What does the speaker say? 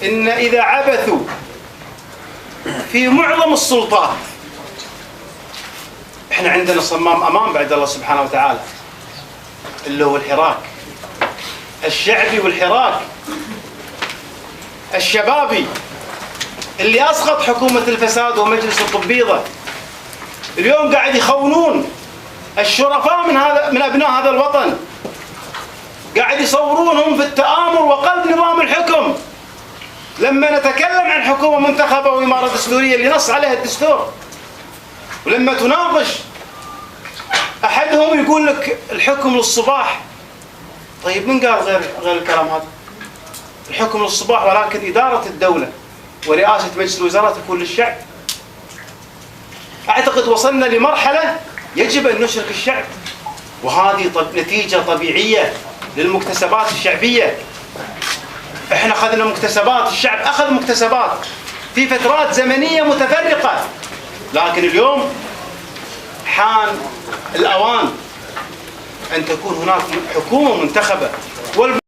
إن إذا عبثوا في معظم السلطات، إحنا عندنا صمام أمان بعد الله سبحانه وتعالى اللي هو الحراك الشعبي والحراك الشبابي اللي أسقط حكومة الفساد ومجلس القبيضة. اليوم قاعد يخونون الشرفاء من أبناء هذا الوطن، قاعد يصورونهم في التآمر وقلب نظام الحكم. لما نتكلم عن حكومة منتخبة وإمارة دستورية اللي نص عليها الدستور، ولما تناقش أحدهم يقول لك الحكم للصباح. طيب من قال غير الكلام هذا؟ الحكم للصباح، ولكن إدارة الدولة ورئاسة مجلس الوزراء تكون للشعب. أعتقد وصلنا لمرحلة يجب أن نشرك الشعب، وهذه نتيجة طبيعية للمكتسبات الشعبية. احنا أخذنا مكتسبات، الشعب أخذ مكتسبات في فترات زمنية متفرقة، لكن اليوم حان الأوان أن تكون هناك حكومة منتخبة.